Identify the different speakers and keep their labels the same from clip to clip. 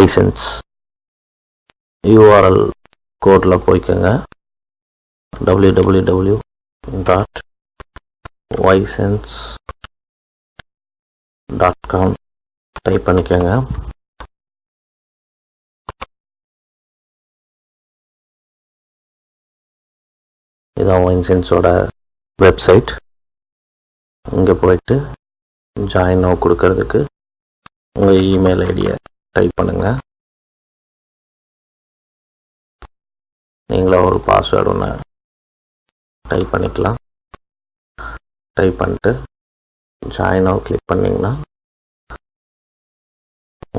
Speaker 1: ysense URL கோடில் போய்க்கோங்க. www.ysense.com type பண்ணிக்கோங்க. இதான் ysenseோட வெப்சைட். இங்கே போயிட்டு ஜாயின் நவ் கொடுக்கறதுக்கு உங்கள் இமெயில் ஐடியை டைப் பண்ணுங்கள். நீங்களே ஒரு பாஸ்வேர்டு ஒன்று டைப் பண்ணிக்கலாம். டைப் பண்ணிட்டு ஜாயின் நவ் கிளிக் பண்ணிங்கன்னா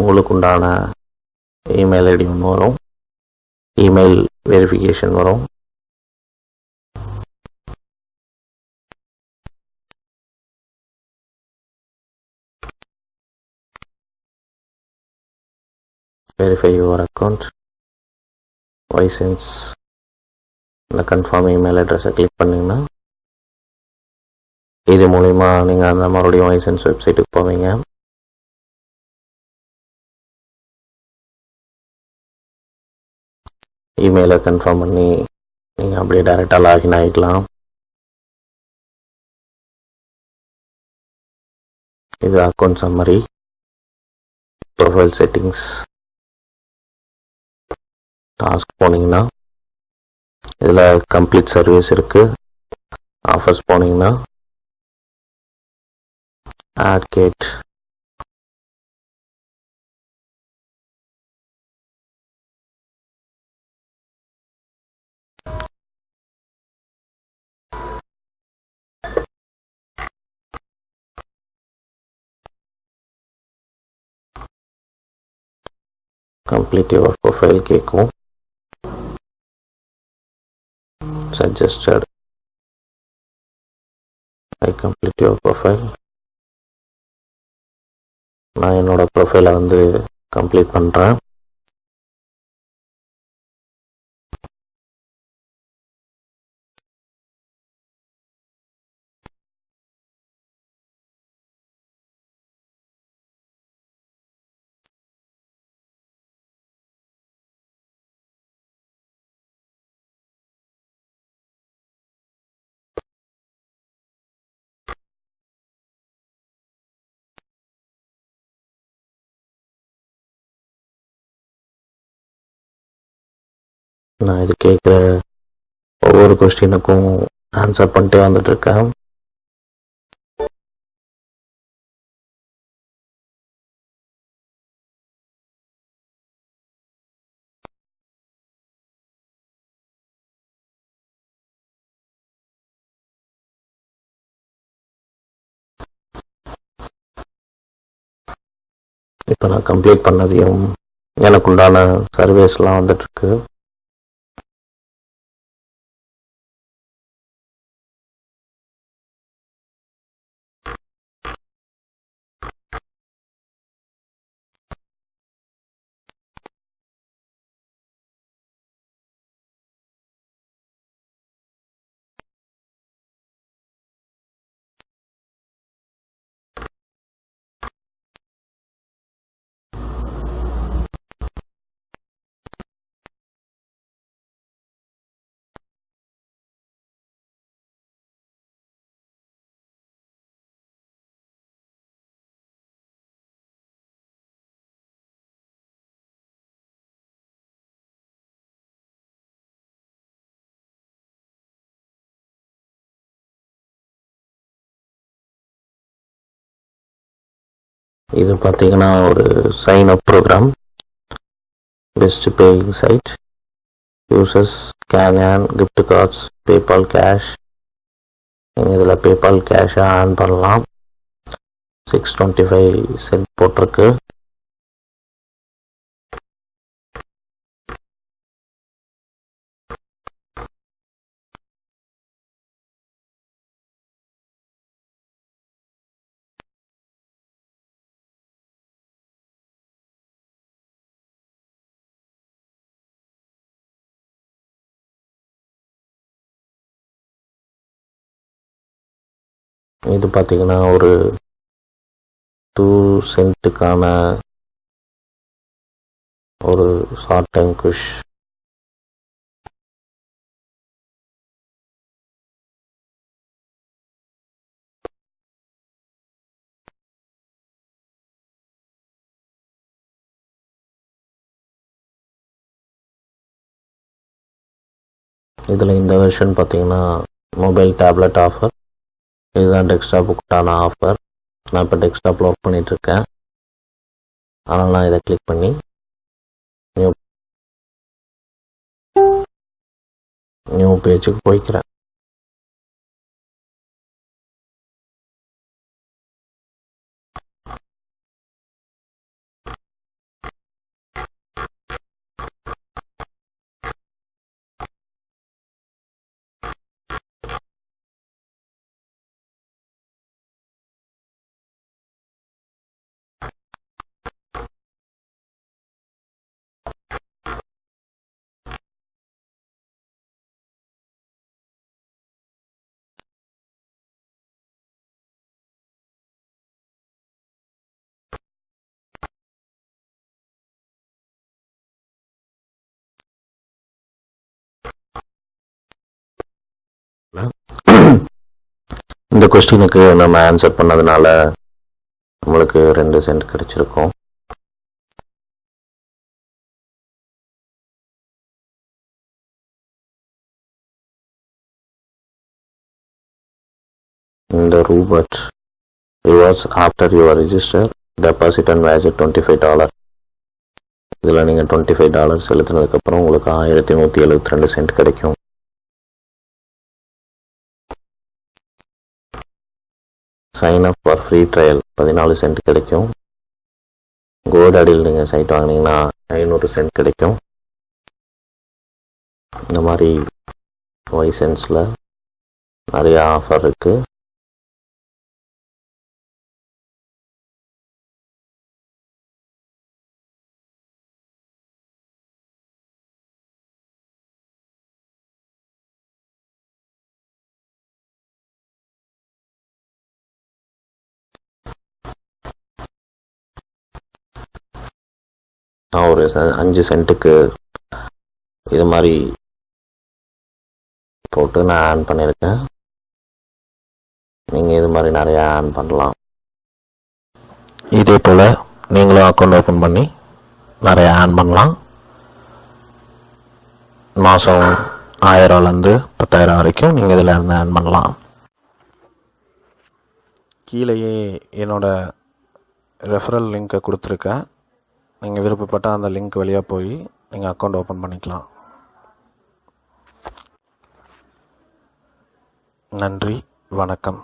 Speaker 1: உங்களுக்கு உண்டான இமெயில் ஐடி ஒன்று வரும். இமெயில் வெரிஃபிகேஷன் வரும். Verify your account. ysense இந்த கன்ஃபார்ம் இமெயில் அட்ரஸை கிளிக் பண்ணிங்கன்னா இது மூலிமா நீங்கள் அந்த மறுபடியும் ysense வெப்சைட்டுக்கு போவீங்க. இமெயிலை கன்ஃபார்ம் பண்ணி நீங்கள் அப்படியே டைரெக்டாக லாகின் ஆகிக்கலாம். இது account summary, profile settings, task போனீங்கன்னா இதில் கம்ப்ளீட் சர்வீஸ் இருக்குது. ஆஃபர்ஸ் போனீங்கன்னா ஆட் கேட், கம்ப்ளீட் யுவர் ப்ரொஃபைல் கேட்கும். suggested I complete your profile. நான் என்னோட ப்ரொஃபைலை கம்ப்ளீட் பண்ணுறேன். நான் இது கேட்குற ஒவ்வொரு கொஸ்டினுக்கும் ஆன்சர் பண்ணிட்டே வந்துட்டுருக்கேன். இப்போ நான் கம்ப்ளீட் பண்ணதையும் எனக்குண்டான சர்வீஸ்லாம் வந்துட்டுருக்கு. இது பார்த்தீங்கன்னா ஒரு sign up program. Best paying site, users can earn gift cards, PayPal cash. நீங்கள் இதில் பேபால் கேஷை ஏர்ன் பண்ணலாம். 625 போட்டிருக்கு. இது பார்த்தீங்கன்னா ஒரு 2 சென்ட்டுக்கான ஒரு ஷார்ட் டைம் குஷ். இதில் இந்த வெர்ஷன் பார்த்தீங்கன்னா மொபைல் டேப்லெட் ஆஃபர். இதுதான் டெஸ்க்டாப்புக்கான ஆஃபர். நான் இப்போ டெஸ்க்டாப்பில் ஒர்க் பண்ணிகிட்ருக்கேன். அதனால் நான் இதை கிளிக் பண்ணி நியூ பேஜுக்கு போய்க்கிறேன். இந்த கொஸ்டினுக்கு நம்ம ஆன்சர் பண்ணதுனால நம்மளுக்கு 2 சென்ட் கிடைச்சிருக்கும். இந்த Rupert rewards after your register deposit and wagered $25. இதில் நீங்கள் $25 செலுத்தினதுக்கப்புறம் உங்களுக்கு 1172 சென்ட் கிடைக்கும். Sign up for free trial 14 cent கிடைக்கும். கோடாடியில் நீங்கள் சைட் வாங்கினீங்கன்னா 500 சென்ட் கிடைக்கும். இந்த மாதிரி ysenseல நிறைய ஆஃபர் இருக்குது. நான் ஒரு 5 சென்ட்டுக்கு இது மாதிரி போட்டு நான் ஆன் பண்ணியிருக்கேன். நீங்கள் இது மாதிரி நிறையா ஆன் பண்ணலாம். இதே போல் நீங்களும் அக்கௌண்ட் ஓப்பன் பண்ணி நிறையா ஆன் பண்ணலாம். மாதம் 1000லேருந்து 10,000 வரைக்கும் நீங்கள் இதில் இருந்து ஆன் பண்ணலாம். கீழேயே என்னோடய ரெஃபரல் லிங்க்கை கொடுத்துருக்கேன். நீங்கள் விருப்பப்பட்டால் அந்த லிங்க் வழியாக போய் நீங்கள் அக்கௌண்ட் ஓப்பன் பண்ணிக்கலாம். நன்றி, வணக்கம்.